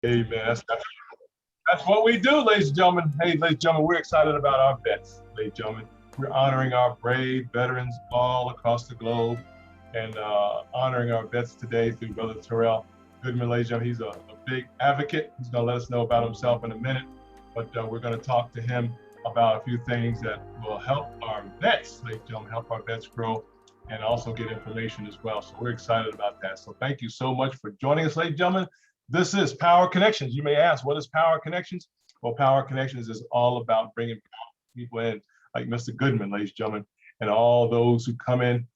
Amen. That's what we do, ladies and gentlemen. Hey, ladies and gentlemen, we're excited about our vets, ladies and gentlemen. We're honoring our brave veterans all across the globe and honoring our vets today through Brother Tierell Goodman, ladies and gentlemen. He's a big advocate. He's going to let us know about himself in a minute, but we're going to talk to him about a few things that will help our vets, ladies and gentlemen, help our vets grow and also get information as well. So we're excited about that. So thank you so much for joining us, ladies and gentlemen. This is Power Connections. You may ask, what is Power Connections? Well, Power Connections is all about bringing people in, like Mr. Goodman, ladies and gentlemen, and all those who come in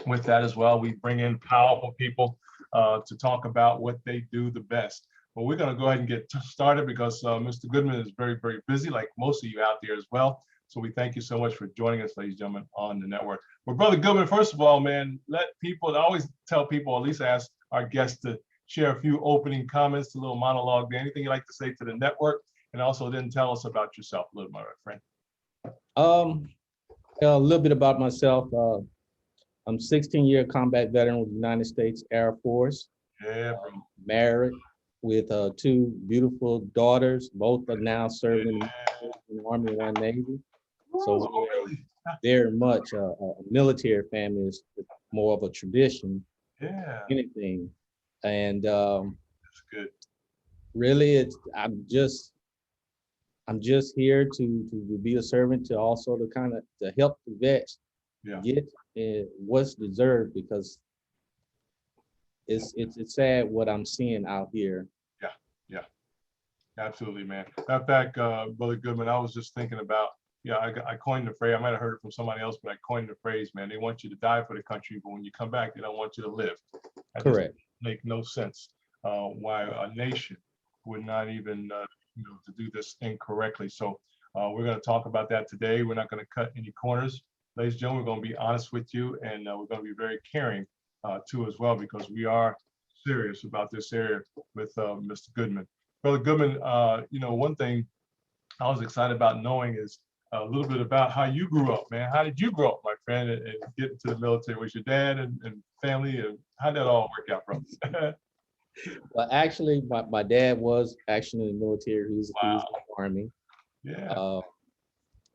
with that as well. We bring in powerful people to talk about what they do the best. Well, we're going to go ahead and get started because Mr. Goodman is very, very busy, like most of you out there as well. So we thank you so much for joining us, ladies and gentlemen, on the network. Well, Brother Goodman, first of all, man, let people, I always tell people, at least ask our guests to share a few opening comments, a little monologue, anything you'd like to say to the network, and also then tell us about yourself a little, my friend. A little bit about myself. I'm 16-year combat veteran with the United States Air Force. Yeah, bro. Married with two beautiful daughters. Both are now serving in the Army and One Navy. So we're very much a military family. Is more of a tradition. Yeah. Anything. And that's good. Really, I'm just here to be a servant, to also to help the vets get what's deserved, because it's sad what I'm seeing out here. Yeah, absolutely, man. In fact, Brother Goodman, I was just thinking about, I coined the phrase. I might have heard it from somebody else, but I coined the phrase, man. They want you to die for the country, but when you come back, they don't want you to live. Correct. Make no sense why a nation would not even to do this incorrectly. So we're going to talk about that today. We're not going to cut any corners, ladies and gentlemen. We're going to be honest with you, and we're going to be very caring too as well, because we are serious about this area with Mr. Goodman. Brother Goodman, one thing I was excited about knowing is a little bit about how you grew up, man. How did you grow up, my friend, and get into the military? Was your dad and family, and how did that all work out, bro? Well, actually, my dad was actually in the military. He was in the Army. Yeah.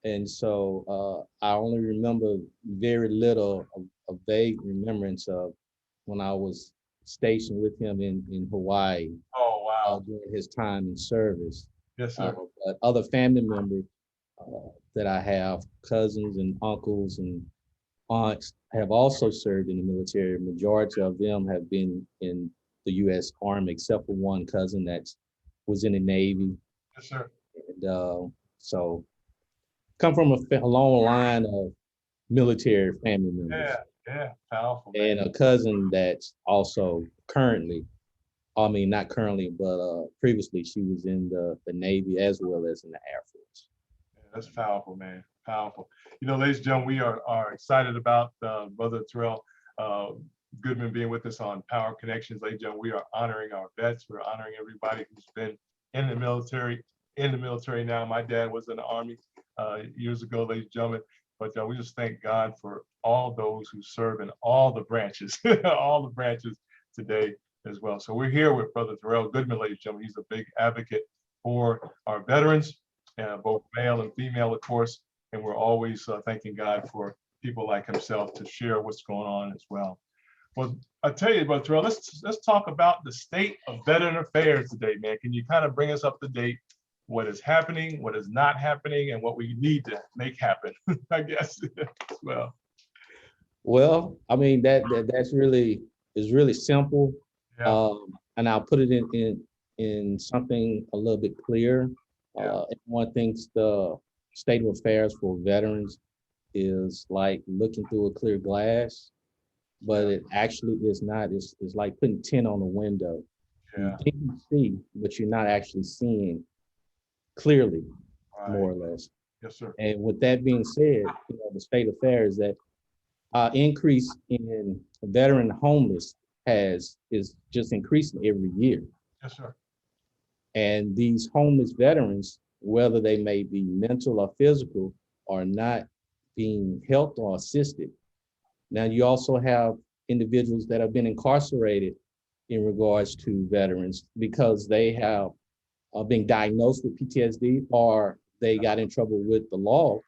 And so I only remember very little, a vague remembrance of when I was stationed with him in Hawaii. Oh, wow. During his time in service. Yes, sir. But other family members that I have, cousins and uncles and aunts, have also served in the military. Majority of them have been in the U.S. Army, except for one cousin that was in the Navy. Yes, sir. And so come from a long line of military family members. Yeah, powerful. And a cousin that's also currently, not currently, but previously she was in the Navy as well as in the Air Force. Yeah, that's powerful, man. Powerful. Ladies and gentlemen, we are excited about Brother Tierell Goodman being with us on Power Connections. Ladies and gentlemen, we are honoring our vets. We're honoring everybody who's been in the military now. My dad was in the Army years ago, ladies and gentlemen. But we just thank God for all those who serve in all the branches, all the branches today as well. So we're here with Brother Tierell Goodman, ladies and gentlemen. He's a big advocate for our veterans, both male and female, of course. And we're always thanking God for people like himself to share what's going on as well. Well, I tell you, Brother Tierell, let's talk about the state of veteran affairs today, man. Can you kind of bring us up to date? What is happening, what is not happening, and what we need to make happen, I guess, as well. Well, I mean, that's really simple. Yeah. And I'll put it in something a little bit clearer. Everyone thinks the state of affairs for veterans is like looking through a clear glass, but it actually is not. It's like putting tint on a window. You think you see, but you're not actually seeing clearly, more or less. Yes, sir. And with that being said, the state of affairs that increase in veteran homeless is just increasing every year. Yes, sir. And these homeless veterans, whether they may be mental or physical, are not being helped or assisted. Now, you also have individuals that have been incarcerated in regards to veterans because they have been diagnosed with PTSD or they got in trouble with the law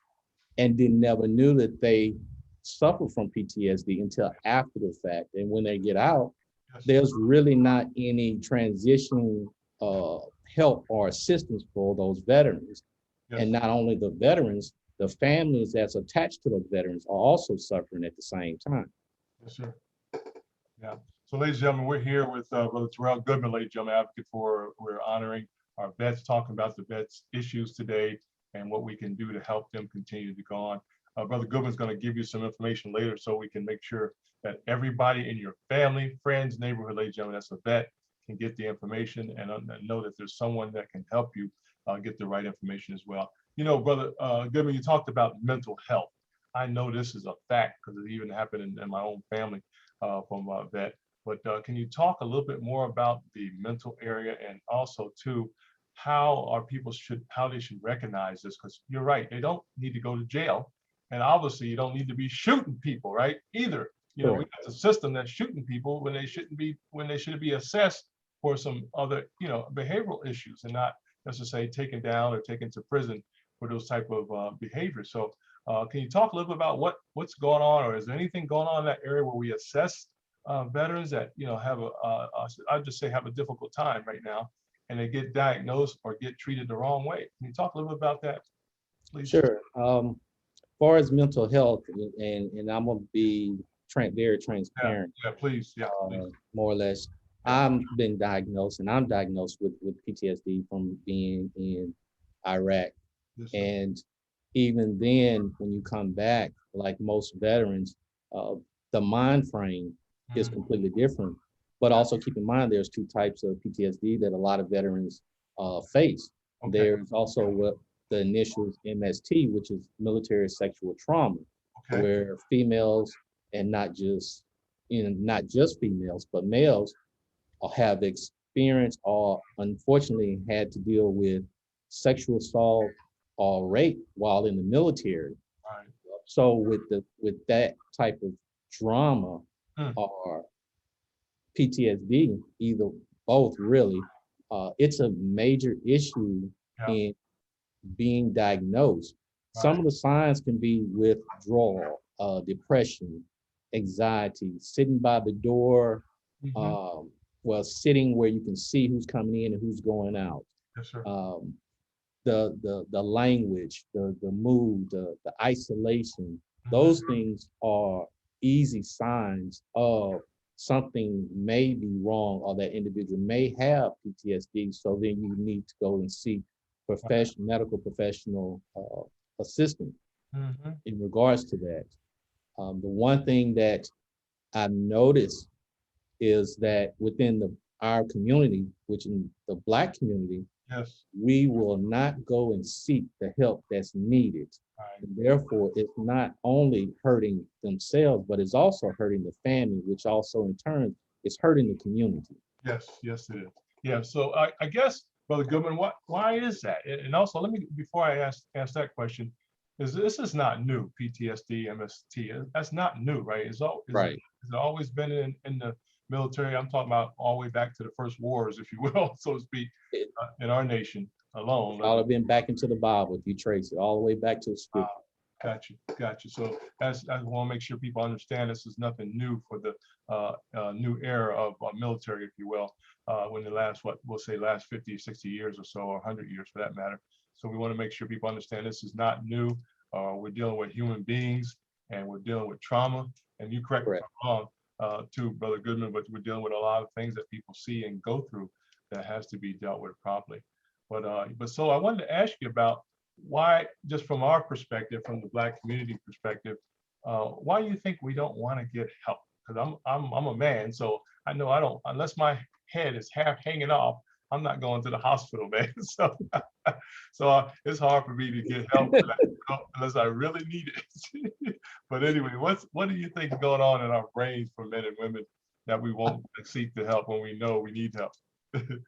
and then never knew that they suffered from PTSD until after the fact. And when they get out, Yes. there's really not any transition uh, help or assistance for those veterans. Yes. And not only the veterans, the families that's attached to those veterans are also suffering at the same time. Yes, sir. Yeah. So, ladies and gentlemen, we're here with Brother Tierell Goodman, ladies and gentlemen, advocate for, we're honoring our vets, talking about the vets' issues today and what we can do to help them continue to go on. Brother Goodman's going to give you some information later so we can make sure that everybody in your family, friends, neighborhood, ladies and gentlemen, that's a vet, can get the information and know that there's someone that can help you get the right information as well. You know, Brother Goodman, you talked about mental health. I know this is a fact because it even happened in my own family from a vet. But can you talk a little bit more about the mental area and also too, how they should recognize this? Because you're right, they don't need to go to jail. And obviously you don't need to be shooting people, right? Either. You know, we got the system that's shooting people when they shouldn't be, when they should be assessed for some other, you know, behavioral issues and not necessarily taken down or taken to prison for those type of behaviors. So can you talk a little bit about what's going on, or is there anything going on in that area where we assess veterans that, you know, have I'd just say have a difficult time right now, and they get diagnosed or get treated the wrong way? Can you talk a little bit about that, please? Sure. Far as mental health, and I'm gonna be very transparent. Yeah, please. Yeah, please. More or less. I'm diagnosed with PTSD from being in Iraq. Yes, sir. And even then, when you come back, like most veterans, the mind frame is completely different. But also keep in mind, there's two types of PTSD that a lot of veterans face. Okay. There's also what the initials MST, which is military sexual trauma, Okay. where females, and not just females, but males have experienced or unfortunately had to deal with sexual assault or rape while in the military. Right. So with that type of trauma or PTSD, either both really, it's a major issue in being diagnosed. Some of the signs can be withdrawal, depression, anxiety, sitting by the door, well, sitting where you can see who's coming in and who's going out. Yes, sir. The language, the mood, the isolation, those things are easy signs of something may be wrong or that individual may have PTSD. So then you need to go and seek medical professional assistance in regards to that. The one thing that I noticed is that within our community, which in the Black community, Yes. we will not go and seek the help that's needed. Right. And therefore, it's not only hurting themselves, but it's also hurting the family, which also in turn is hurting the community. Yes, yes, it is. Yeah. So I guess, Brother Goodman, why is that? And also, let me, before I ask that question, this is not new, PTSD, MST. That's not new, right? It's always been in the military. I'm talking about all the way back to the first wars, if you will, so to speak, in our nation alone. All have been back into the Bible, if you trace it, all the way back to the scripture. Got you. So I want to make sure people understand this is nothing new for the new era of military, if you will, when the last 50, 60 years or so, or 100 years for that matter. So we want to make sure people understand this is not new. We're dealing with human beings and we're dealing with trauma. And you correct me if I'm wrong, too, Brother Goodman, but we're dealing with a lot of things that people see and go through that has to be dealt with properly. But so I wanted to ask you about why, just from our perspective, from the Black community perspective, why you think we don't want to get help? Because I'm a man, so I know I don't, unless my head is half hanging off, I'm not going to the hospital, man. So it's hard for me to get help unless I really need it. But anyway, what do you think is going on in our brains for men and women that we won't seek the help when we know we need help?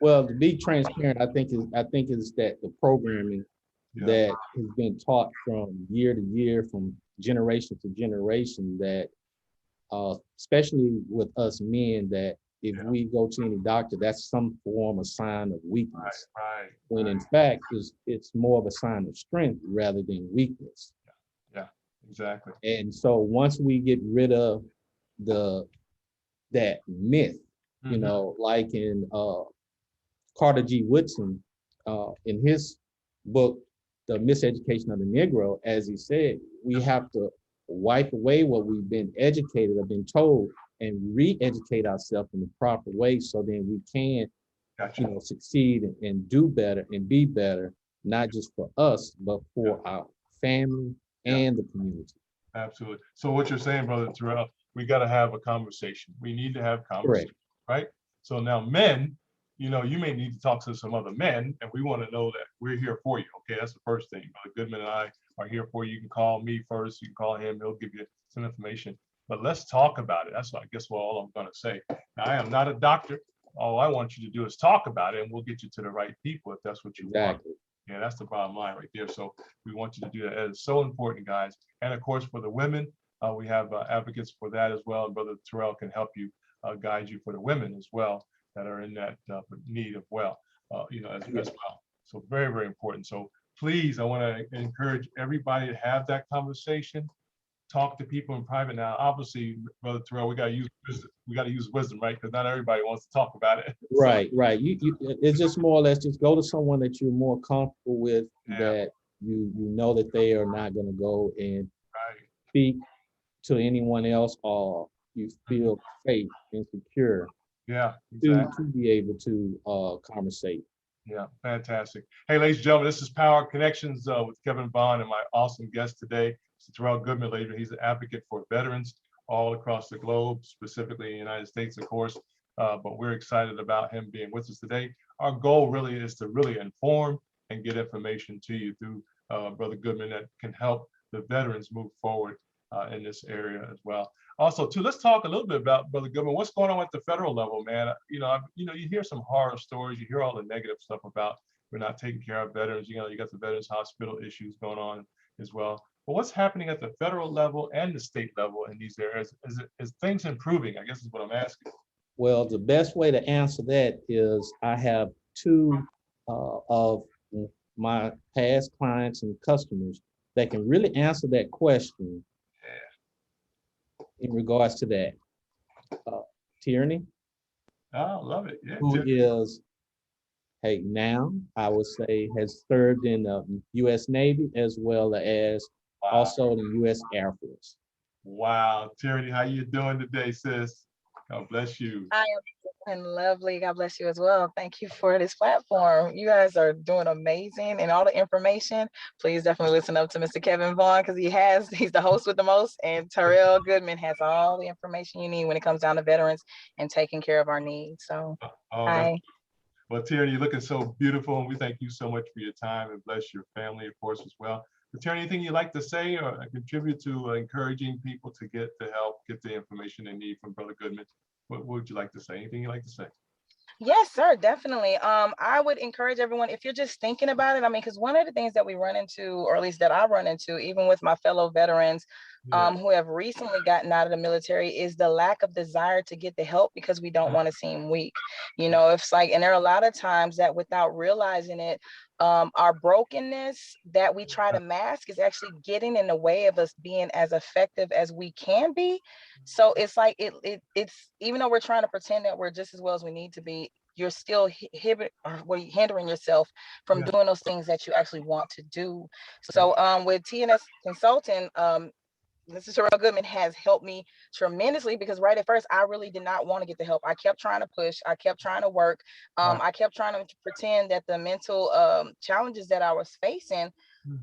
Well, to be transparent, I think is that the programming that has been taught from year to year, from generation to generation, that especially with us men, that if we go to any doctor, that's some form of sign of weakness. Right. When in fact, it's more of a sign of strength rather than weakness. Yeah, exactly. And so once we get rid of that myth, you know, like in Carter G. Woodson, in his book, The Miseducation of the Negro, as he said, we have to wipe away what we've been educated or been told and re-educate ourselves in the proper way so then we can, you know, succeed and do better and be better, not just for us, but for our family and the community. Absolutely. So what you're saying, Brother Tierell, we got to have a conversation. We need to have conversation, right? So now men, you know, you may need to talk to some other men, and we want to know that we're here for you. Okay, that's the first thing. Brother Goodman and I are here for you. You can call me first. You can call him. He'll give you some information. But let's talk about it. That's what I guess what all I'm going to say. Now, I am not a doctor. All I want you to do is talk about it, and we'll get you to the right people if that's what you want. Yeah, that's the bottom line right there. So we want you to do that. It is so important, guys. And of course, for the women, we have advocates for that as well. And Brother Tierell can help you, guide you for the women as well that are in that need of you know, as well. So very, very important. So please, I want to encourage everybody to have that conversation. Talk to people in private. Now, obviously, Brother Tierell, we got to use wisdom, right? Because not everybody wants to talk about it. Right. It's just more or less just go to someone that you're more comfortable with, that you know that they are not going to go and speak to anyone else, or you feel safe and secure. Yeah, exactly. To be able to conversate. Yeah, fantastic. Hey, ladies and gentlemen, this is Power Connections with Kevin Vaughan and my awesome guest today, Mr. Tierell Goodman. Later, he's an advocate for veterans all across the globe, specifically in the United States, of course. But we're excited about him being with us today. Our goal really is to really inform and get information to you through Brother Goodman that can help the veterans move forward in this area as well. Also, too, let's talk a little bit about, Brother Goodman, what's going on at the federal level, man. You hear some horror stories, you hear all the negative stuff about we're not taking care of veterans. You know, you got the Veterans Hospital issues going on as well. But what's happening at the federal level and the state level in these areas? Is things improving? I guess is what I'm asking. Well, the best way to answer that is I have two of my past clients and customers that can really answer that question in regards to that. Tierney. Oh, love it. Yeah. Who is, hey, now I would say has served in the U.S. Navy as well as also the U.S. Air Force. Wow. Tierney, how you doing today, sis? God bless you. I am doing lovely. God bless you as well. Thank you for this platform. You guys are doing amazing, and all the information. Please definitely listen up to Mr. Kevin Vaughan, because he's the host with the most, and Tierell Goodman has all the information you need when it comes down to veterans and taking care of our needs. So, hi. Well, Tierney, you're looking so beautiful, and we thank you so much for your time, and bless your family, of course, as well. But Tierney, anything you'd like to say or contribute to encouraging people to get the help, get the information they need from Brother Goodman? What would you like to say? Anything you'd like to say? Yes, sir, definitely. I would encourage everyone, if you're just thinking about it, I mean, because one of the things that we run into, or at least that I run into, even with my fellow veterans who have recently gotten out of the military, is the lack of desire to get the help because we don't want to seem weak. You know, it's like, and there are a lot of times that without realizing it, our brokenness that we try to mask is actually getting in the way of us being as effective as we can be. So it's like, it's even though we're trying to pretend that we're just as well as we need to be, you're still hindering yourself from doing those things that you actually want to do. So with TNS Consulting, Mr. Tierell Goodman has helped me tremendously, because right at first I really did not want to get the help. I kept trying to push, I kept trying to work, I kept trying to pretend that the mental challenges that I was facing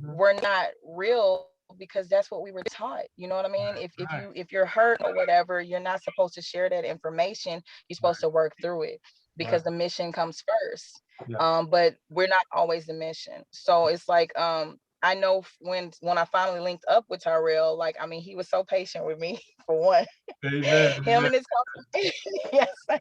were not real, because that's what we were taught. You know what I mean? If you're hurt or whatever, you're not supposed to share that information. You're supposed to work through it, because the mission comes first. But we're not always the mission. So it's like I know when I finally linked up with Tierell, like, I mean, he was so patient with me, for one. Amen. Him and his company. Yes, sir.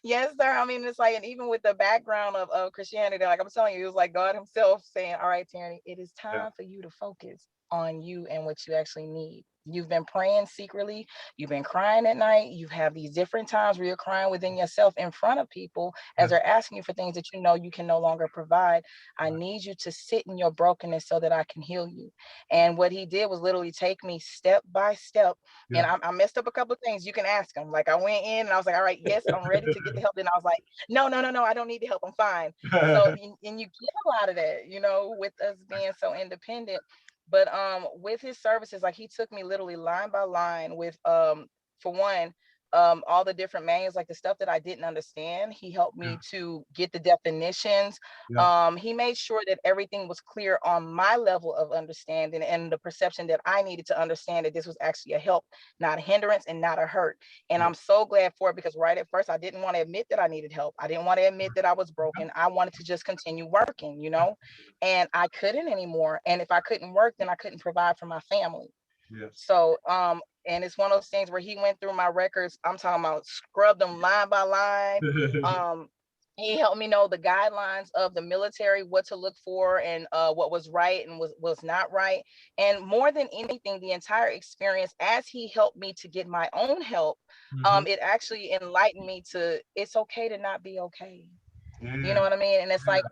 Yes, sir. I mean, it's like, and even with the background of Christianity, like I'm telling you, it was like God himself saying, all right, Tierney, it is time for you to focus on you and what you actually need. You've been praying secretly. You've been crying at night. You have these different times where you're crying within yourself in front of people as they're asking you for things that you know you can no longer provide. I need you to sit in your brokenness so that I can heal you. And what he did was literally take me step by step. And I messed up a couple of things. You can ask him. Like I went in and I was like, all right, yes, I'm ready to get the help. And I was like, no, I don't need the help. I'm fine. So, and you get a lot of that, you know, with us being so independent. But with his services, like he took me literally line by line with for one, all the different manuals, like the stuff that I didn't understand. He helped me to get the definitions. He made sure that everything was clear on my level of understanding and the perception that I needed to understand that this was actually a help, not a hindrance and not a hurt. And I'm so glad for it, because right at first I didn't want to admit that I needed help. I didn't want to admit that I was broken. I wanted to just continue working, you know, and I couldn't anymore. And if I couldn't work, then I couldn't provide for my family. So and it's one of those things where he went through my records. I'm talking about scrubbed them line by line. He helped me know the guidelines of the military, what to look for, and what was right and was not right. And more than anything, the entire experience, as he helped me to get my own help, it actually enlightened me to, it's okay to not be okay. You know what I mean? And it's like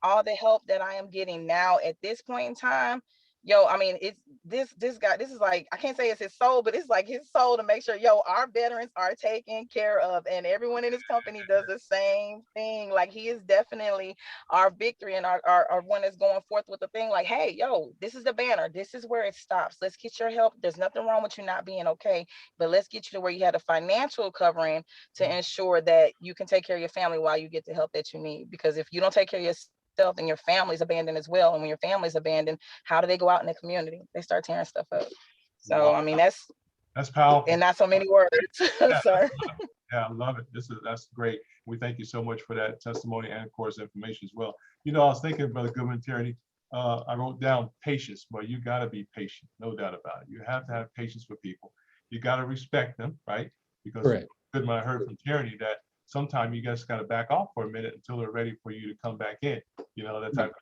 all the help that I am getting now at this point in time, yo, I mean, it's this guy, this is like, I can't say it's his soul, but it's like his soul to make sure, yo, our veterans are taken care of, and everyone in his company does the same thing. Like he is definitely our victory, and our one that's going forth with the thing like, hey, yo, this is the banner, this is where it stops. Let's get your help. There's nothing wrong with you not being okay, but let's get you to where you had a financial covering to ensure that you can take care of your family while you get the help that you need. Because if you don't take care of yourself, and your family's abandoned as well, and when your family's abandoned, how do they go out in the community? They start tearing stuff up. So I mean, that's powerful, and not so many words. Sir. I love it. That's great. We thank you so much for that testimony and of course information as well. You know, I was thinking, Brother Goodman, Tierell, I wrote down patience. Well, you got to be patient, no doubt about it. You have to have patience with people. You got to respect them, right? Because Goodman, I heard from Tierell that sometimes you just got to back off for a minute until they're ready for you to come back in, you know, that type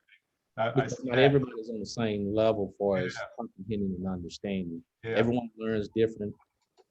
of thing. Not everybody's on the same level for as comprehending and understanding. Everyone learns different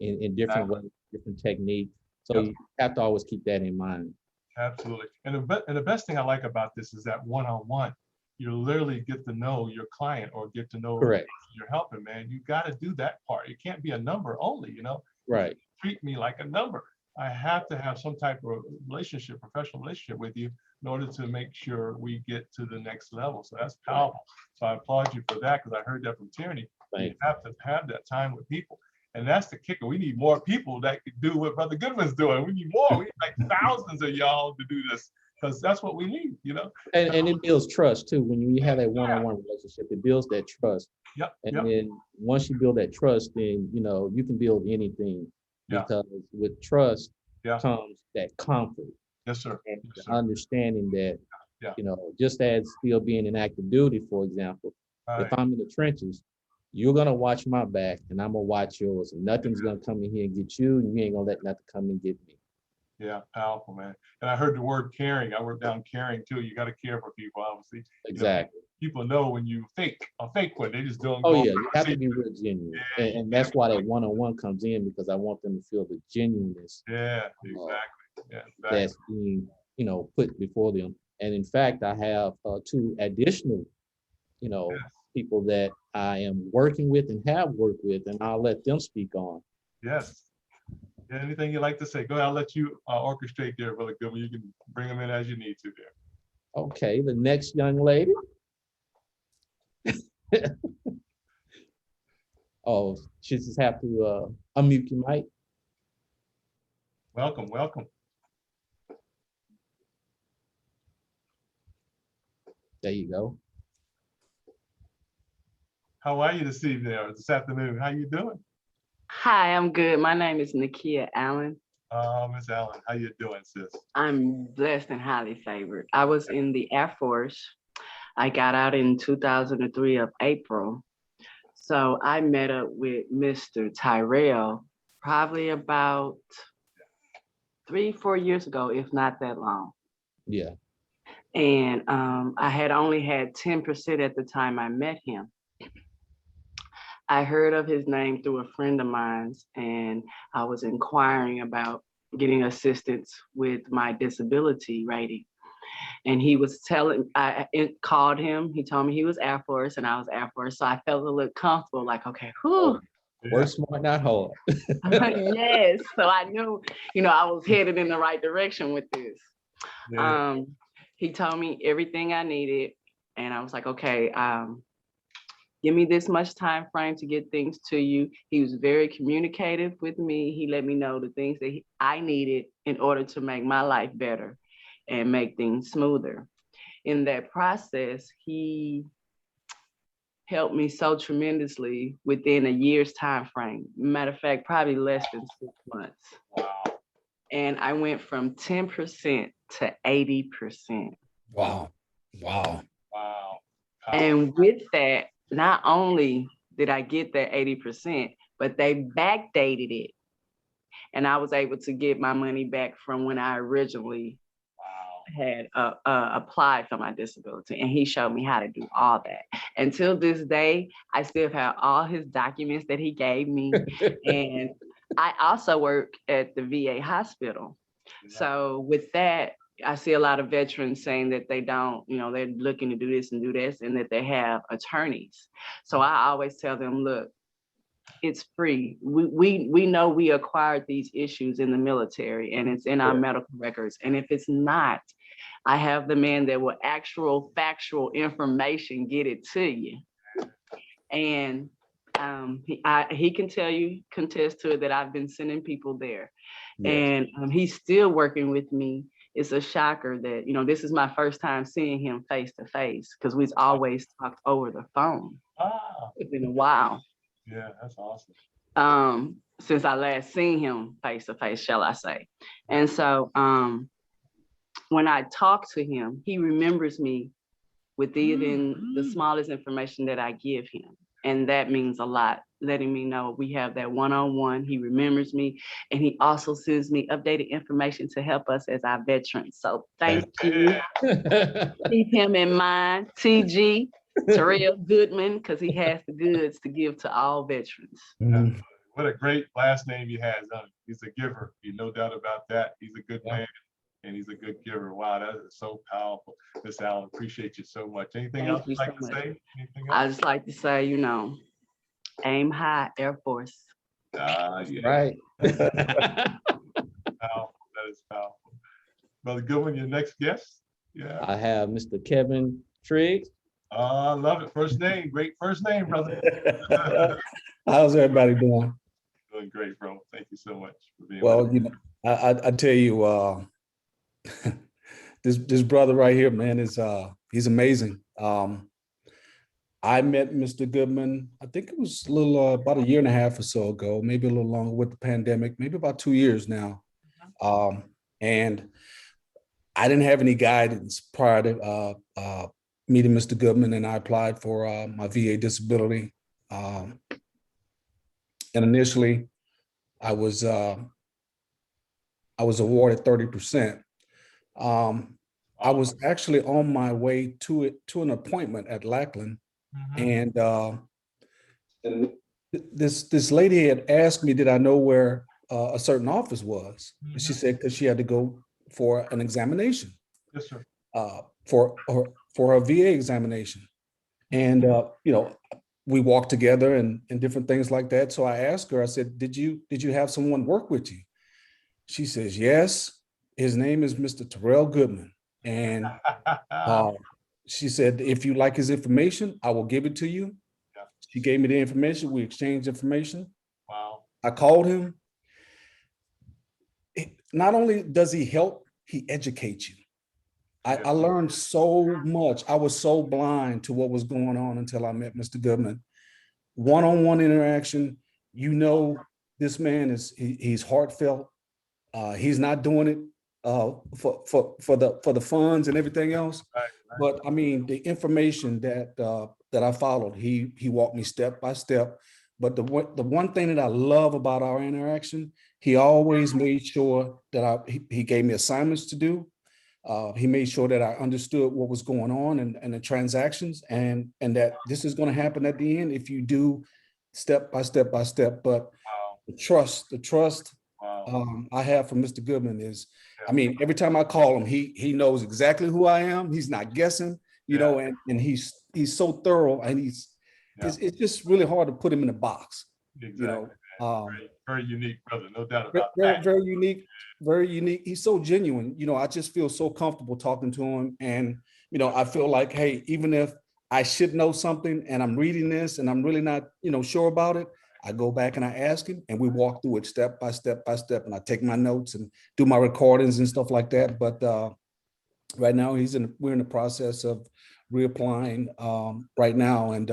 in different ways, different techniques. So you have to always keep that in mind. Absolutely. And the best thing I like about this is that one-on-one, you literally get to know your client or get to know you're helping, man. You got to do that part. It can't be a number only, you know. Right. Treat me like a number. I have to have some type of relationship, professional relationship with you in order to make sure we get to the next level. So that's powerful. So I applaud you for that, because I heard that from Tierell. You have to have that time with people. And that's the kicker. We need more people that could do what Brother Goodman's doing. We need more. We need like thousands of y'all to do this, because that's what we need, you know. And it builds trust too. When you have that one-on-one relationship, it builds that trust. And then once you build that trust, then you know you can build anything. Because with trust comes that comfort. Yes, sir. And understanding that, you know, just as still being in active duty, for example, if I'm in the trenches, you're gonna watch my back and I'm gonna watch yours. And nothing's gonna come in here and get you, and you ain't gonna let nothing come and get me. Yeah, powerful, man. And I heard the word caring. I wrote down caring too. You got to care for people, obviously. Exactly. You know, people know when you fake one. They just don't. Oh yeah, you have to be real genuine, and that's why that one-on-one comes in, because I want them to feel the genuineness. Yeah, exactly. That's being, you know, put before them. And in fact, I have 2 additional, you know, people that I am working with and have worked with, and I'll let them speak on. Yes. Anything you'd like to say? Go ahead. I'll let you orchestrate there, Brother Goodman. You can bring them in as you need to there. Okay, the next young lady. Oh, she just have to unmute your mic. Welcome. There you go. How are you this evening or this afternoon? How you doing? Hi, I'm good. My name is Nakia Allen. Miss Allen, how you doing, sis? I'm blessed and highly favored. I was in the Air Force. I got out in 2003 of April. So I met up with Mr. Tierell probably about 3-4 years ago, if not that long. Yeah. And I had only had 10% at the time I met him. I heard of his name through a friend of mine's, and I was inquiring about getting assistance with my disability rating. And he was called him, he told me he was Air Force and I was Air Force. So I felt a little comfortable, like, okay, whew. Work smart, not hard. Yes. So I knew, I was headed in the right direction with this. Yeah. He told me everything I needed. And I was like, okay, give me this much time frame to get things to you. He was very communicative with me. He let me know the things that I needed in order to make my life better and make things smoother. In that process, he helped me so tremendously within a year's time frame. Matter of fact, probably less than 6 months. Wow. And I went from 10% to 80%. Wow. Wow. Wow. And with that, not only did I get that 80%, but they backdated it. And I was able to get my money back from when I originally had applied for my disability. And he showed me how to do all that. Until this day, I still have all his documents that he gave me. And I also work at the VA hospital. Yeah. So with that, I see a lot of veterans saying that they don't, they're looking to do this and do this, and that they have attorneys. So I always tell them, look, it's free. We know we acquired these issues in the military, and it's in our medical records. And if it's not, I have the man that will factual information get it to you. And he can contest to it that I've been sending people there. Yes. And he's still working with me. It's a shocker that, this is my first time seeing him face to face, because we've always talked over the phone. Wow. It's been a while. Yeah, that's awesome. Since I last seen him face to face, shall I say. And so when I talk to him, he remembers me with even the smallest information that I give him. And that means a lot, letting me know we have that one-on-one. He remembers me, and he also sends me updated information to help us as our veterans. So thank you. Keep him in mind, TG, Tierell Goodman, because he has the goods to give to all veterans. Mm-hmm. What a great last name he has. He's a giver. No doubt about that. He's a good man, and he's a good giver. Wow, that is so powerful. Miss Allen, appreciate you so much. Anything else you'd like to say? I just like to say, aim high, Air Force. Yeah. Right. Powerful. That is powerful. Brother Goodman, your next guest? Yeah. I have Mr. Kevin Triggs. I love it. First name, great first name, brother. How's everybody doing? Doing great, bro. Thank you so much for being with us. I tell you, this brother right here, man, he's amazing. I met Mr. Goodman, I think it was a little about a year and a half or so ago, maybe a little longer with the pandemic, maybe about 2 years now. And I didn't have any guidance prior to meeting Mr. Goodman, and I applied for my VA disability. And initially, I was awarded 30%. I was actually on my way to an appointment at Lackland, and this lady had asked me, did I know where a certain office was? And she said because she had to go for an examination. Yes, sir. For her VA examination, and we walked together and different things like that. So I asked her, I said, did you have someone work with you? She says, yes, his name is Mr. Tierell Goodman. And she said, if you like his information, I will give it to you. Yeah. She gave me the information. We exchanged information. Wow. I called him. Not only does he help, he educates you. I learned so much. I was so blind to what was going on until I met Mr. Goodman. One-on-one interaction, this man he's heartfelt. He's not doing it for the funds and everything else. Right. But I mean, the information that I followed, he walked me step by step. But the one thing that I love about our interaction, he always made sure that he gave me assignments to do. He made sure that I understood what was going on and the transactions, and that this is going to happen at the end if you do step by step by step. But Wow. the trust Wow. I have for Mr. Goodman is, I Yeah. mean, every time I call him, he knows exactly who I am. He's not guessing, you Yeah. know, and he's so thorough, and Yeah. it's just really hard to put him in a box, you know. Exactly. Very, very unique, brother. No doubt Very, about that. very unique, very unique. He's so genuine, you know. I just feel so comfortable talking to him, and you know, I feel like, hey, even if I should know something and I'm reading this and I'm really not, you know, sure about it, I go back and I ask him, and we walk through it step by step by step, and I take my notes and do my recordings and stuff like that. But right now, we're in the process of reapplying right now, and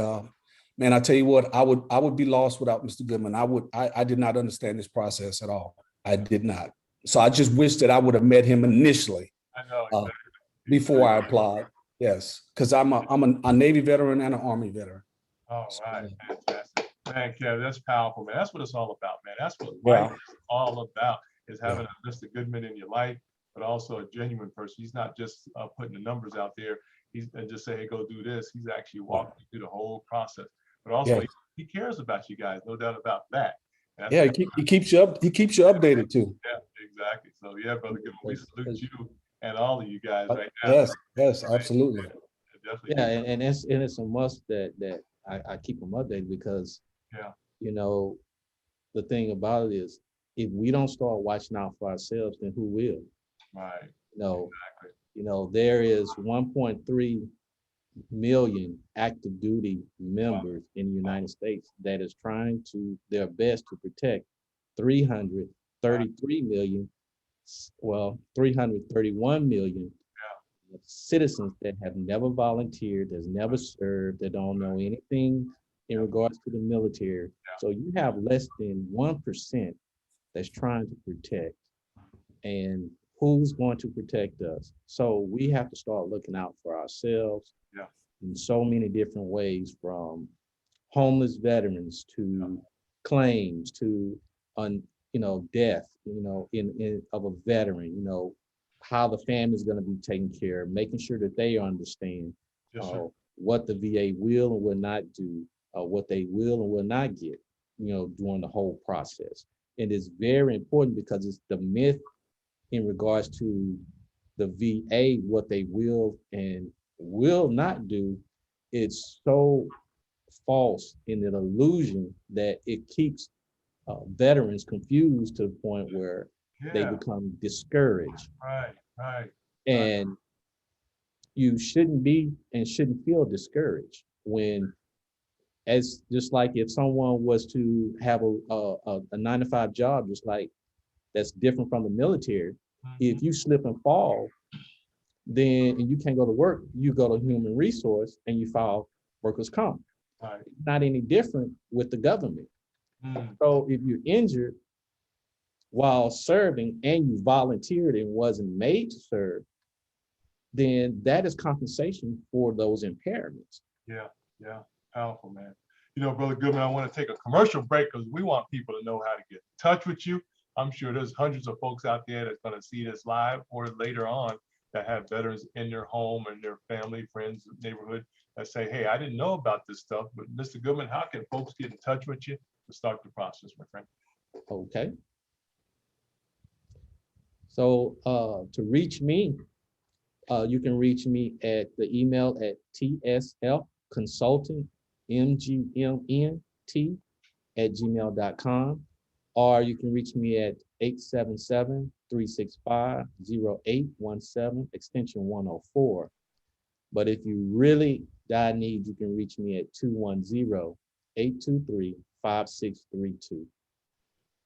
man, I tell you what, I would be lost without Mr. Goodman. I did not understand this process at all. I did not. So I just wish that I would have met him initially I know uh, exactly. before I applied. Yes, because I'm a Navy veteran and an Army veteran. All So, right, fantastic. Man, Kev, that's powerful, man. That's what it's all about, man. That's what yeah, life is all about, is having yeah, a Mr. Goodman in your life, but also a genuine person. He's not just putting the numbers out there. He's and just say, hey, go do this. He's actually walking you through the whole process. But also, yeah, he cares about you guys, no doubt about that. And that's yeah. what, He keeps you up. He keeps you updated too. yeah, exactly. So, yeah, brother Goodman, we salute 'Cause- you and all of you guys right now. Yes, yes, absolutely. Definitely. Yeah, and it's a must that I keep them updated because, Yeah. you know, the thing about it is if we don't start watching out for ourselves, then who will? Right. You know, Exactly. there is 1.3 million active duty members in the United States that is trying to their best to protect 333 million, well, 331 million citizens that have never volunteered, that's never served, that don't know anything in regards to the military. So you have less than 1% that's trying to protect. And who's going to protect us? So we have to start looking out for ourselves Yeah. in so many different ways, from homeless veterans to claims to death, of a veteran, how the family is going to be taken care of, making sure that they understand Yes, sir. what the VA will and will not do, what they will and will not get, during the whole process. And it's very important because it's the myth in regards to the VA, what they will and will not do. It's so false in an illusion that it keeps veterans confused to the point where they Yeah. become discouraged. Right. Right. And you shouldn't be and shouldn't feel discouraged when, as just like if someone was to have a 9 to 5 job, just like that's different from the military. If you slip and fall, then and you can't go to work, you go to human resource and you file workers' comp. Right. Not any different with the government. Mm. So if you're injured while serving and you volunteered and wasn't made to serve, then that is compensation for those impairments. Yeah. Yeah. Powerful, man. You know, Brother Goodman, I want to take a commercial break because we want people to know how to get in touch with you. I'm sure there's hundreds of folks out there that's going to see this live or later on that have veterans in their home and their family, friends, neighborhood that say, hey, I didn't know about this stuff, but Mr. Goodman, how can folks get in touch with you to start the process, my friend? Okay. So to reach me, you can reach me at the email at tsfconsulting@gmail.com, or you can reach me at 877-365-0817, extension 104. But if you really need, you can reach me at 210-823-5632.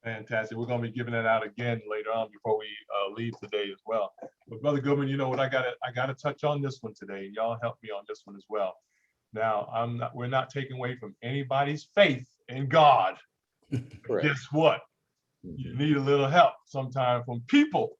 Fantastic. We're going to be giving that out again later on before we leave today as well. But Brother Goodman, you know what, I gotta touch on this one today. Y'all help me on this one as well. Now, we're not taking away from anybody's faith in God. Correct. Guess what? You need a little help sometimes from people.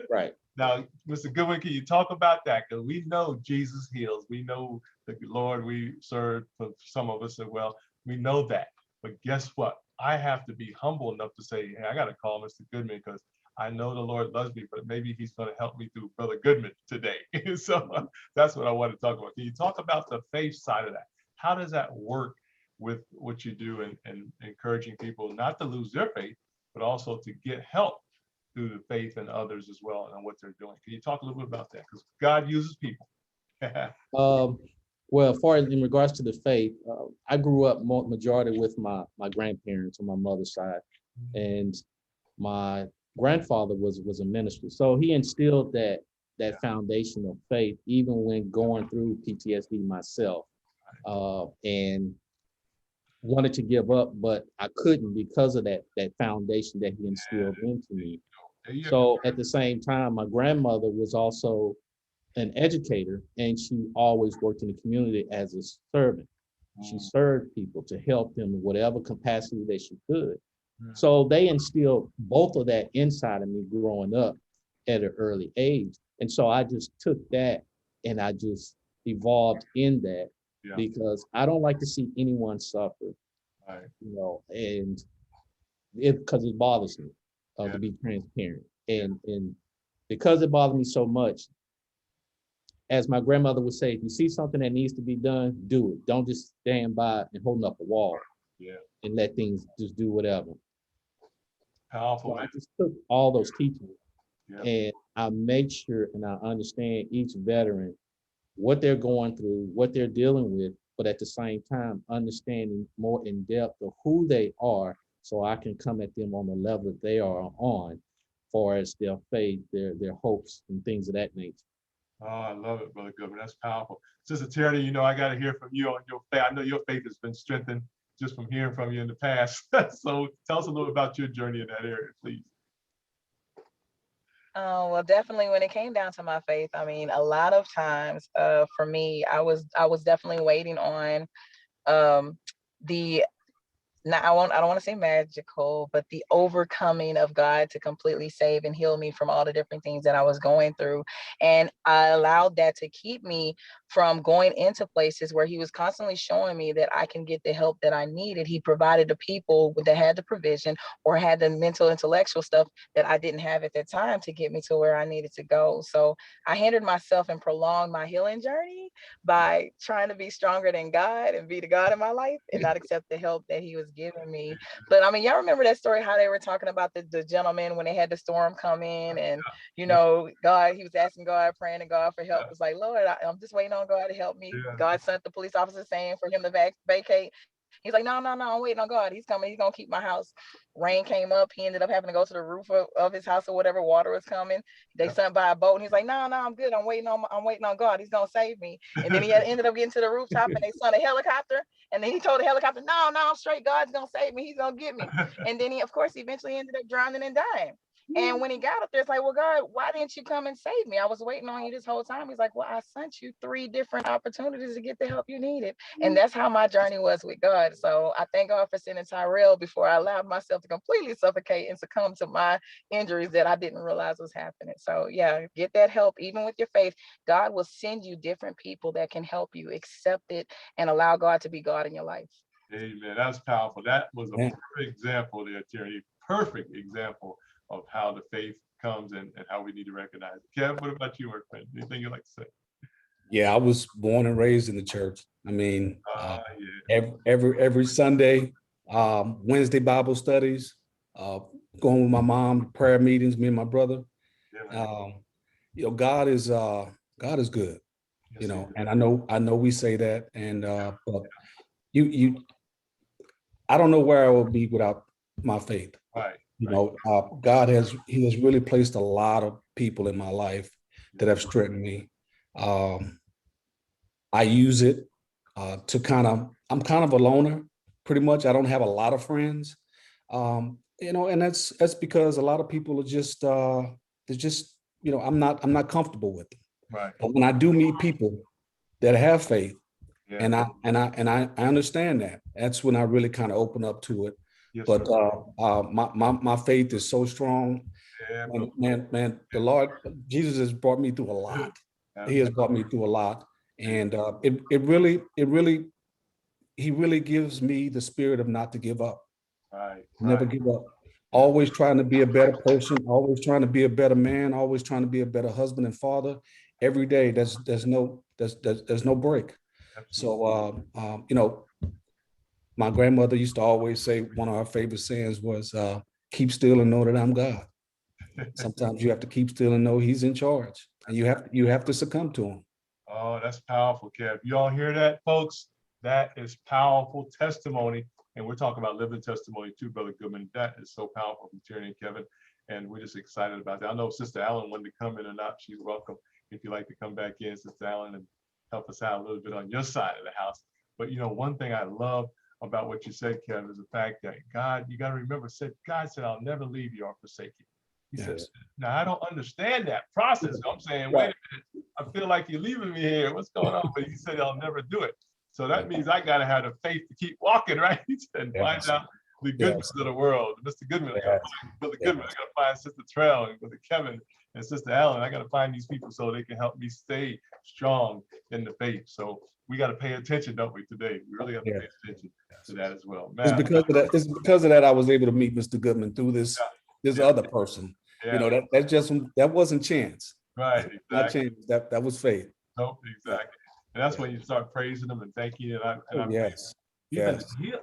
Right. Now, Mr. Goodman, can you talk about that? Because we know Jesus heals. We know the Lord we serve, for some of us as well. We know that. But guess what? I have to be humble enough to say, hey, I got to call Mr. Goodman because I know the Lord loves me, but maybe he's going to help me through Brother Goodman today. So that's what I want to talk about. Can you talk about the faith side of that? How does that work with what you do and encouraging people not to lose their faith, but also to get help through the faith in others as well and what they're doing. Can you talk a little bit about that? Because God uses people. Well, as far as in regards to the faith, I grew up majority with my grandparents on my mother's side, and my grandfather was a minister, so he instilled that foundation of faith even when going through PTSD myself, and wanted to give up, but I couldn't because of that foundation that he instilled into me. So at the same time, my grandmother was also an educator, and she always worked in the community as a servant. She served people to help them in whatever capacity that she could. So they instilled both of that inside of me growing up at an early age. And so I just took that and I just evolved in that, because I don't like to see anyone suffer, and because it bothers me, to be transparent. And because it bothered me so much, as my grandmother would say, if you see something that needs to be done, do it. Don't just stand by and holding up a wall and let things just do whatever. Powerful. So I just took all those teachings and I make sure and I understand each veteran, what they're going through, what they're dealing with, but at the same time, understanding more in depth of who they are, so I can come at them on the level that they are on, far as their faith, their hopes, and things of that nature. Oh, I love it, Brother Goodman. That's powerful. Sister Tierell, I got to hear from you on your faith. I know your faith has been strengthened just from hearing from you in the past. So tell us a little about your journey in that area, please. Well, definitely when it came down to my faith, I mean, a lot of times for me, I was definitely waiting on the I don't want to say magical, but the overcoming of God to completely save and heal me from all the different things that I was going through. And I allowed that to keep me from going into places where he was constantly showing me that I can get the help that I needed. He provided the people that had the provision or had the mental, intellectual stuff that I didn't have at that time to get me to where I needed to go. So I hindered myself and prolonged my healing journey by trying to be stronger than God and be the God in my life and not accept the help that he was giving me. But I mean, y'all remember that story, how they were talking about the gentleman when they had the storm come in and, God, he was asking God, praying to God for help. It's like, Lord, I'm just waiting on God to help me. God sent the police officer saying for him to vacate. He's like, no, I'm waiting on God. He's coming. He's going to keep my house. Rain came up. He ended up having to go to the roof of his house or whatever. Water was coming. They sent by a boat and he's like, no, I'm good. I'm waiting on God. He's going to save me. And then he ended up getting to the rooftop and they sent a helicopter. And then he told the helicopter, no, I'm straight. God's going to save me. He's going to get me. And then he, of course, eventually ended up drowning and dying. And when he got up there, it's like, well, God, why didn't you come and save me? I was waiting on you this whole time. He's like, well, I sent you 3 different opportunities to get the help you needed. And that's how my journey was with God. So I thank God for sending Tierell before I allowed myself to completely suffocate and succumb to my injuries that I didn't realize was happening. So yeah, get that help. Even with your faith, God will send you different people that can help you accept it and allow God to be God in your life. Amen. That's powerful. That was a perfect example there, Terry. Perfect example of how the faith comes and how we need to recognize it. Kev, what about you, my friend? Anything you'd like to say? Yeah, I was born and raised in the church. I mean, every Sunday, Wednesday Bible studies, going with my mom, prayer meetings, me and my brother. God is good. Yes, and I know we say that, and but I don't know where I would be without my faith. Right. God has really placed a lot of people in my life that have strengthened me. I use it I'm kind of a loner, pretty much. I don't have a lot of friends, and that's because a lot of people are just they're just I'm not comfortable with them. Right. But when I do meet people that have faith, and I understand that, that's when I really kind of open up to it. Yes, but my faith is so strong. Man, the Lord Jesus has brought me through a lot. He has brought me through a lot, and he really gives me the spirit of not to give up. Right. Never give up. Always trying to be a better person. Always trying to be a better man. Always trying to be a better husband and father. Every day, there's no break. Absolutely. So My grandmother used to always say one of her favorite sayings was, keep still and know that I'm God. Sometimes you have to keep still and know he's in charge, and you have to succumb to him. Oh, that's powerful, Kev. You all hear that, folks? That is powerful testimony. And we're talking about living testimony too, Brother Goodman. That is so powerful from Tierell and Kevin. And we're just excited about that. I know Sister Allen wanted to come in or not. She's welcome if you'd like to come back in, Sister Allen, and help us out a little bit on your side of the house. But you know, one thing I love about what you said, Kevin, is the fact that God, you got to remember, God said, I'll never leave you or forsake you. He says, now I don't understand that process. I'm saying, wait a minute, I feel like you're leaving me here. What's going on? But he said, I'll never do it. So that means I got to have the faith to keep walking, right? And find out the goodness of the world. Mr. Goodman, Brother Goodman, I got to find Sister Tierell and Brother Kevin and Sister Allen. I got to find these people so they can help me stay strong in the faith. So we got to pay attention, don't we, today? We really have to pay attention to that as well. Man, It's because of that I was able to meet Mr. Goodman through this other person. You know, that wasn't chance. Right, exactly. Not chance. That was faith. Nope, exactly. And that's when you start praising them and thanking you.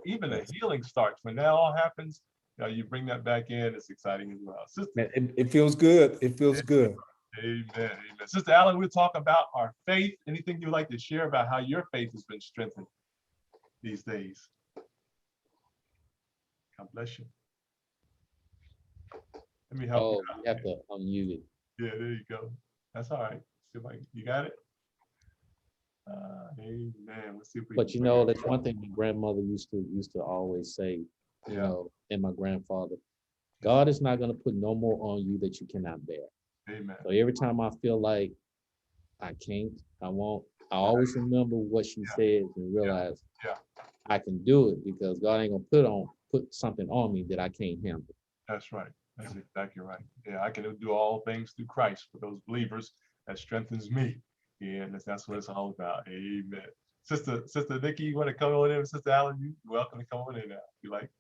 Even the healing starts when that all happens. You know, you bring that back in. It's exciting as well. Sister, it feels good. It feels good. Amen. Amen. Sister Allen, we'll talk about our faith. Anything you'd like to share about how your faith has been strengthened these days? God bless you. Let me help you. You have to unmute it. Yeah, there you go. That's all right. See if you got it. Amen. Let's see if we. But you know, that's one thing my grandmother used to always say. You know, and my grandfather, God is not going to put no more on you that you cannot bear. Amen. So every time I feel like I can't, I won't, I always remember what she said and realize I can do it because God ain't gonna put something on me that I can't handle. That's right. That's exactly right. Yeah, I can do all things through Christ for those believers that strengthens me. Yeah, and that's what it's all about. Amen. Sister Nikki, you want to come on in? Sister Allen, you're welcome to come on in now if you like.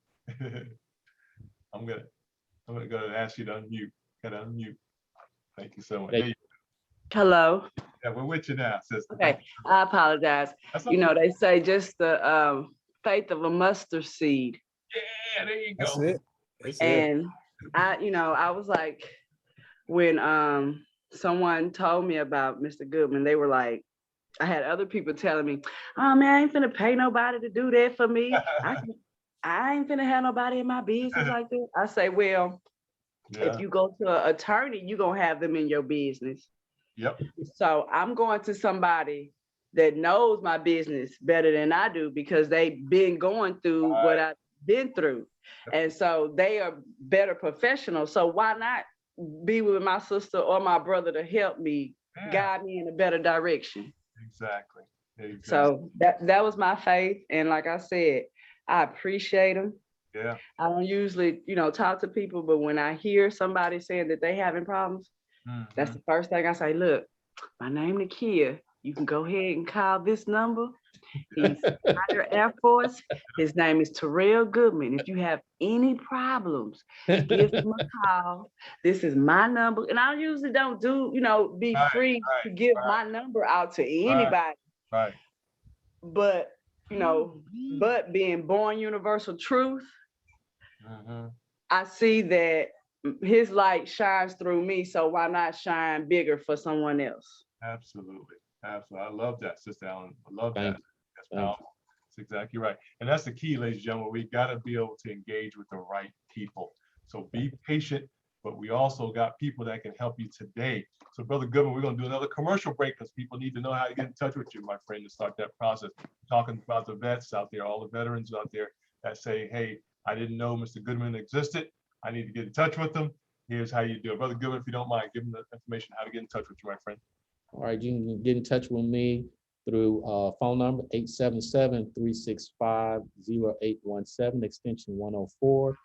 I'm gonna go and ask you to unmute. Gotta unmute. Thank you so much. Hey. Hello. Yeah, we're with you now, sister. Okay, I apologize. Okay. You know, they say just the faith of a mustard seed. Yeah, there you go. That's it. And I was like, when someone told me about Mr. Goodman, they were like, I had other people telling me, oh man, I ain't finna pay nobody to do that for me. I ain't finna have nobody in my business like that. I say, well, if you go to an attorney, you're gonna have them in your business. Yep. So I'm going to somebody that knows my business better than I do because they've been going through what I've been through. And so they are better professionals. So why not be with my sister or my brother to help me, guide me in a better direction? Exactly. So that was my faith. And like I said, I appreciate them. Yeah. I don't usually, talk to people, but when I hear somebody saying that they having problems, that's the first thing I say. Look, my name is Nakia. You can go ahead and call this number. He's under Air Force. His name is Tierell Goodman. If you have any problems, give him a call. This is my number. And I usually don't be free to give my number out to anybody. Right. But, but being born universal truth, I see that his light shines through me. So why not shine bigger for someone else? Absolutely. Absolutely. I love that, Sister Allen. I love Thank that. That's powerful. That's exactly right. And that's the key, ladies and gentlemen. We got to be able to engage with the right people. So be patient, but we also got people that can help you today. So Brother Goodman, we're going to do another commercial break because people need to know how to get in touch with you, my friend, to start that process. We're talking about the vets out there, all the veterans out there that say, hey, I didn't know Mr. Goodman existed. I need to get in touch with them. Here's how you do it. Brother Goodman, if you don't mind, give them the information how to get in touch with you, my friend. All right, you can get in touch with me through phone number 877-365-0817, extension 104,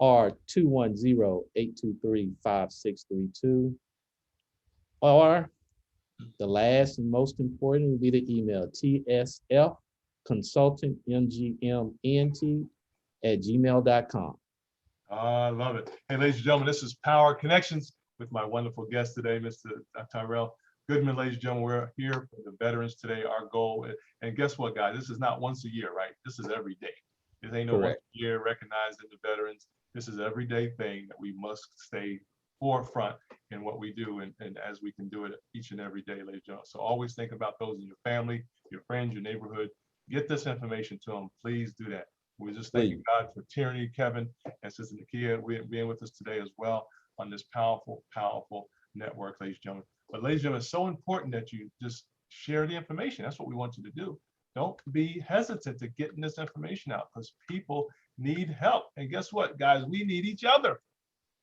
or 210-823-5632. Or the last and most important would be the email, tsfconsultantngmnt@gmail.com. I love it. Hey, ladies and gentlemen, this is Power Connections with my wonderful guest today, Mr. Tierell Goodman. Ladies and gentlemen, we're here for the veterans today. Our goal, and guess what, guys? This is not once a year, right? This is every day. This ain't no once Correct. a year recognizing the veterans. This is everyday thing that we must stay forefront in what we do, and as we can do it each and every day, ladies and gentlemen. So always think about those in your family, your friends, your neighborhood. Get this information to them. Please do that. We're just thanking God for Tierney, Kevin, and Sister Nakia being with us today as well on this powerful, powerful network, ladies and gentlemen. But ladies and gentlemen, it's so important that you just share the information. That's what we want you to do. Don't be hesitant to getting this information out, because people need help. And guess what, guys? We need each other.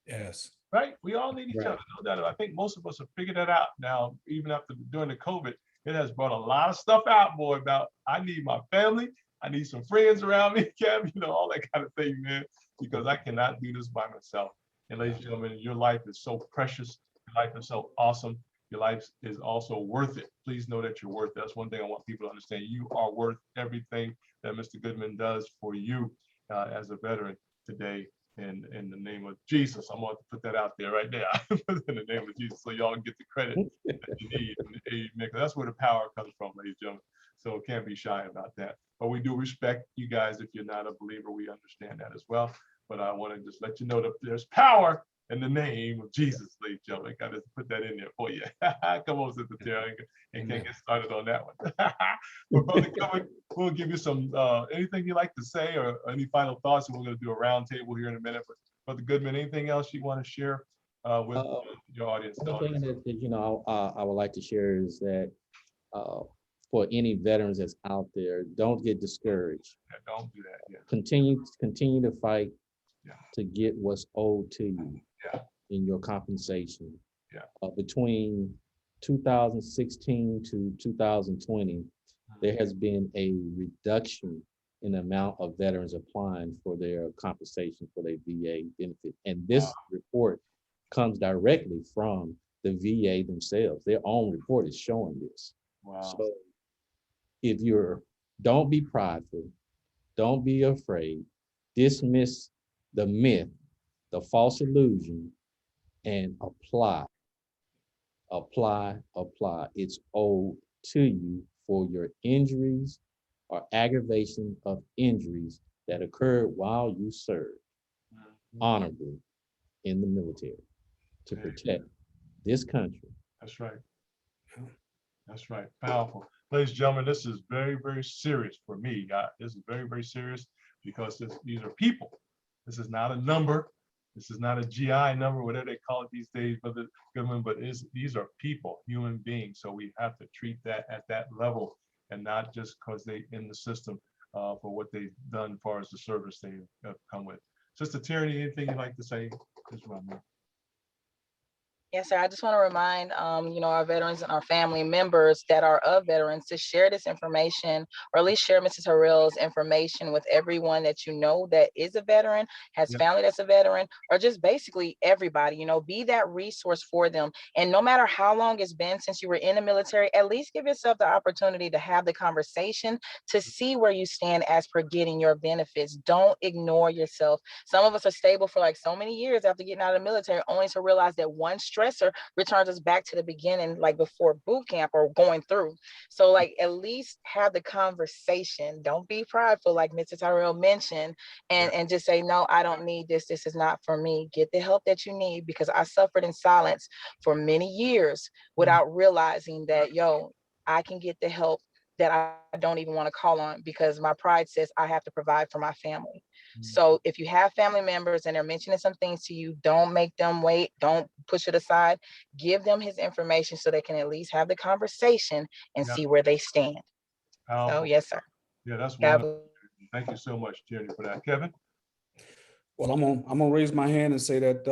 Yes. Right? We all need each Right. other. No doubt. I think most of us have figured that out now. Even after during the COVID, it has brought a lot of stuff out, boy, about I need my family. I need some friends around me, Kev, all that kind of thing, man, because I cannot do this by myself. And ladies and gentlemen, your life is so precious. Your life is so awesome. Your life is also worth it. Please know that you're worth it. That's one thing I want people to understand. You are worth everything that Mr. Goodman does for you as a veteran today. In the name of Jesus, I'm going to put that out there right now. In the name of Jesus, so y'all can get the credit that you need. Amen. That's where the power comes from, ladies and gentlemen. So can't be shy about that. But we do respect you guys. If you're not a believer, we understand that as well. But I want to just let you know that there's power in the name of Jesus, ladies and gentlemen. Got to put that in there for you. Come on, Sister Tierell, and can't get started on that one. But Brother Kevin, we'll give you some anything you'd like to say or any final thoughts, and we're going to do a round table here in a minute. But Brother Goodman, anything else you want to share with your audience? The thing that I would like to share is that for any veterans that's out there, don't get discouraged. Yeah, don't do that. Yeah. Continue to fight Yeah. to get what's owed to you Yeah. in your compensation. Yeah. Between 2016 to 2020, there has been a reduction in the amount of veterans applying for their compensation for their VA benefit. And this report comes directly from the VA themselves. Their own report is showing this. Wow. So if don't be prideful, don't be afraid, dismiss the myth, the false illusion, and apply. It's owed to you for your injuries or aggravation of injuries that occurred while you served honorably in the military to protect this country. That's right. That's right. Powerful. Ladies and gentlemen, this is very, very serious for me. This is very, very serious because these are people. This is not a number. This is not a GI number, whatever they call it these days, Brother Goodman, but these are people, human beings. So we have to treat that at that level and not just because they in the system for what they've done as far as the service they have come with. Sister Tierney, anything you'd like to say? Yes, sir. I just want to remind, our veterans and our family members that are of veterans to share this information, or at least share Mrs. Harrell's information with everyone that you know that is a veteran, has family that's a veteran, or just basically everybody, be that resource for them. And no matter how long it's been since you were in the military, at least give yourself the opportunity to have the conversation to see where you stand as per getting your benefits. Don't ignore yourself. Some of us are stable for like so many years after getting out of the military, only to realize that one stressor returns us back to the beginning, like before boot camp or going through. So like at least have the conversation. Don't be prideful, like Mr. Tierell mentioned, and just say, no, I don't need this. This is not for me. Get the help that you need, because I suffered in silence for many years without realizing that, I can get the help that I don't even want to call on, because my pride says I have to provide for my family. So if you have family members and they're mentioning some things to you, don't make them wait. Don't push it aside. Give them his information so they can at least have the conversation and see where they stand. So yes, sir. Yeah, that's wonderful. Thank you so much, Tierney, for that. Kevin? Well, I'm gonna raise my hand and say that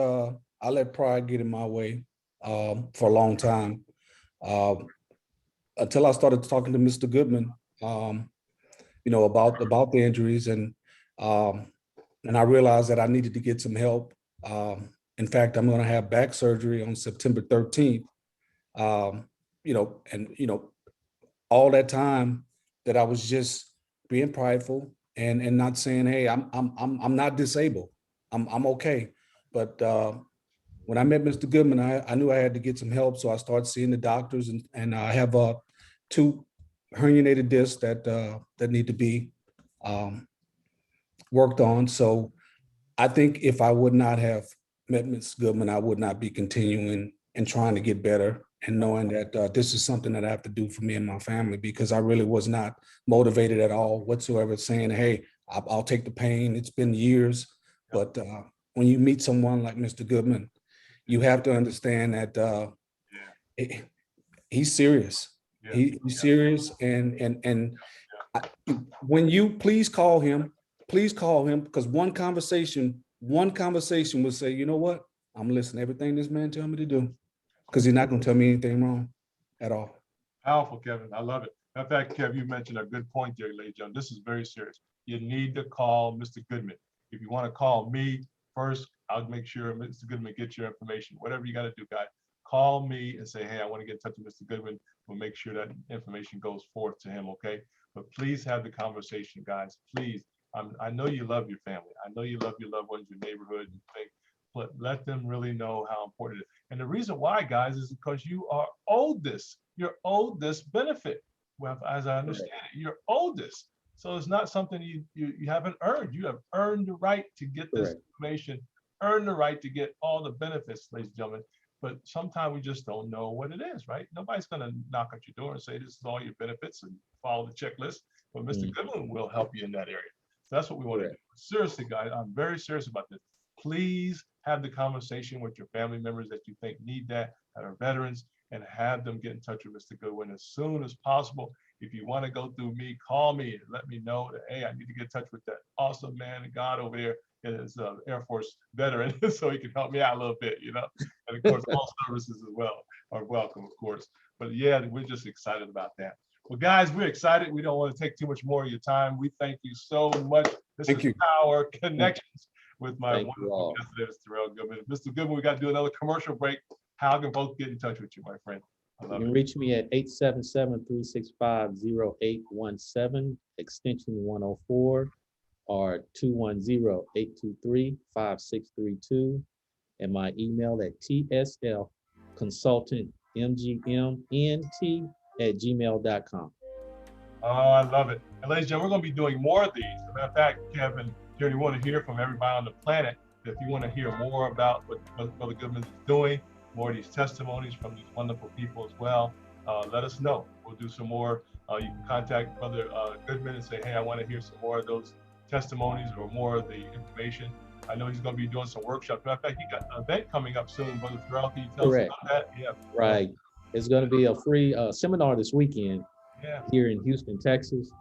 I let pride get in my way for a long time. Until I started talking to Mr. Goodman, about the injuries, and I realized that I needed to get some help. In fact, I'm going to have back surgery on September 13th. All that time that I was just being prideful and not saying, hey, I'm not disabled. I'm okay. But when I met Mr. Goodman, I knew I had to get some help. So I started seeing the doctors, and I have 2 herniated discs that need to be worked on. So I think if I would not have met Ms. Goodman, I would not be continuing and trying to get better and knowing that this is something that I have to do for me and my family, because I really was not motivated at all whatsoever, saying, hey, I'll take the pain. It's been years. But when you meet someone like Mr. Goodman, you have to understand that he's serious. He's serious. And when you please call him, because one conversation will say, you know what? I'm listening to everything this man tell me to do, because he's not going to tell me anything wrong at all. Powerful, Kevin. I love it. In fact, Kev, you mentioned a good point there, ladies and gentlemen. This is very serious. You need to call Mr. Goodman. If you want to call me first, I'll make sure Mr. Goodman gets your information. Whatever you got to do, guys, call me and say, hey, I want to get in touch with Mr. Goodman. We'll make sure that information goes forth to him, okay? But please have the conversation, guys. Please. I know you love your family. I know you love your loved ones, your neighborhood, and things, but let them really know how important it is. And the reason why, guys, is because you are owed this. You're owed this benefit. Well, as I understand it, you're owed this. So it's not something you haven't earned. You have earned the right to get this information, earned the right to get all the benefits, ladies and gentlemen. But sometimes we just don't know what it is, right? Nobody's going to knock at your door and say, this is all your benefits and follow the checklist. But Mr. Goodman will help you in that area. So that's what we want to do. Seriously, guys, I'm very serious about this. Please have the conversation with your family members that you think need that are veterans, and have them get in touch with Mr. Goodwin as soon as possible. If you want to go through me, call me and let me know that, hey, I need to get in touch with that awesome man of God over there, is an Air Force veteran, so he can help me out a little bit, you know. And of course, all services as well are welcome, of course. But yeah, we're just excited about that. Well, guys, we're excited. We don't want to take too much more of your time. We thank you so much. This is Power Connections with my wonderful guest, Tierell Goodman. Mr. Goodman, we got to do another commercial break. How can folks get in touch with you, my friend? You can reach me at 877-365-0817, extension 104, or 210-823-5632, and my email at tslconsultantmgmnt@gmail.com. Oh, I love it. And ladies and gentlemen, we're going to be doing more of these. As a matter of fact, Kevin, Jerry, we want to hear from everybody on the planet. If you want to hear more about what Brother Goodman is doing, more of these testimonies from these wonderful people as well, let us know. We'll do some more. You can contact Brother Goodman and say, hey, I want to hear some more of those testimonies or more of the information. I know he's going to be doing some workshops. Matter of fact, he got an event coming up soon. Brother Tierell, can you tell us about that? Yeah. Right. It's going to be a free seminar this weekend here in Houston, Texas.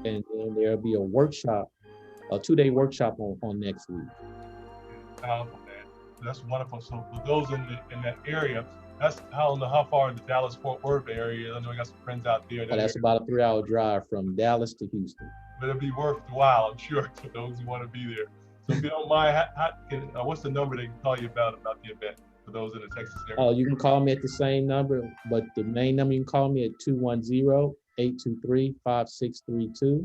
And then there'll be a workshop, a 2-day workshop on next week. Powerful, man. That's wonderful. So for those in that area, that's how far in the Dallas-Fort Worth area? I know we got some friends out there. That's about a 3-hour drive from Dallas to Houston. But it'll be worth the while, I'm sure, for those who want to be there. So if you don't mind, what's the number they can call you about the event for those in the Texas area? You can call me at the same number, but the main number you can call me at 210-823-5632.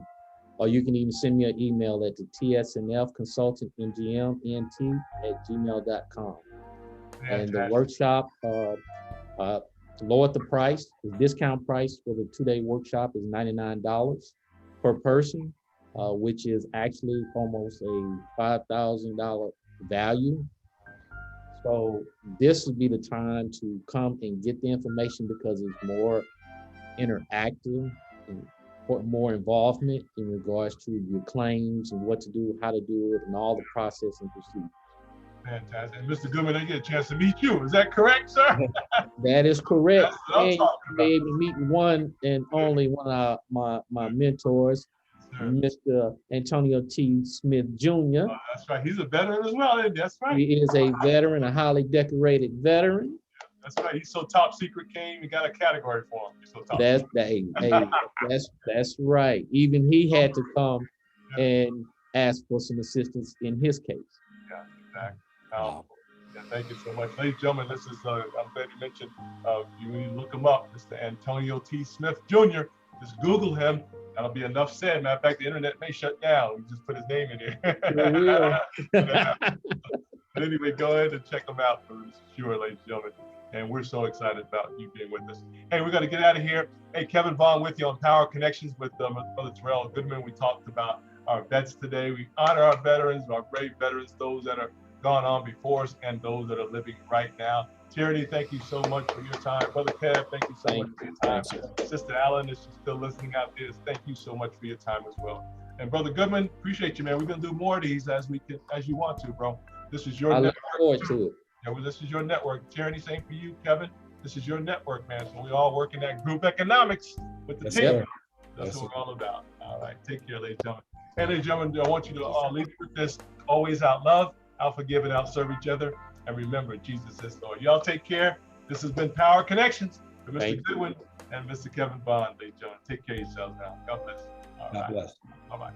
Or you can even send me an email at the tsnfconsultantmgmnt@gmail.com. And the workshop, lowered the price. The discount price for the 2-day workshop is $99 per person, which is actually almost a $5,000 value. So this would be the time to come and get the information, because it's more interactive and more involvement in regards to your claims and what to do, how to do it, and all the process and procedure. Fantastic. And Mr. Goodman, I get a chance to meet you. Is that correct, sir? That is correct. And you may be meeting one and only one of my mentors, Mr. Antonio T. Smith Jr. Oh, that's right. He's a veteran as well, isn't he? That's right. He is a veteran, a highly decorated veteran. That's right. He's so top secret, King. We got a category for him. He's so top that's right. Even he had to come and ask for some assistance in his case. Yeah, exactly. Thank you so much. Ladies and gentlemen, this is, I'm glad you mentioned, you need to look him up, Mr. Antonio T. Smith Jr. Just Google him. That'll be enough said. Matter of fact, the internet may shut down. We just put his name in there. But anyway, go ahead and check him out for sure, ladies and gentlemen. And we're so excited about you being with us. Hey, we're going to get out of here. Hey, Kevin Vaughan with you on Power Connections with Brother Tierell Goodman. We talked about our vets today. We honor our veterans, our brave veterans, those that are gone on before us and those that are living right now. Tyranny, thank you so much for your time. Brother Kev, thank you so much for your time. Sister Allen, if she's still listening out there, thank you so much for your time as well. And Brother Goodman, appreciate you, man. We're gonna do more of these as you want to, bro. This is your I network. look forward to it. Yeah, well, this is your network. Tyranny, same for you, Kevin. This is your network, man. So we all work in that group economics with the Yes, team. sir. That's Yes, what we're all about. All right, take care, ladies and gentlemen. And ladies and gentlemen, I want you to leave with this: always out love, out forgive, and out serve each other. And remember, Jesus is Lord. Y'all take care. This has been Power Connections with Mr. Goodwin and Mr. Kevin Vaughan, ladies and gentlemen. Take care of yourselves now. God bless. All right. God bless. Bye-bye.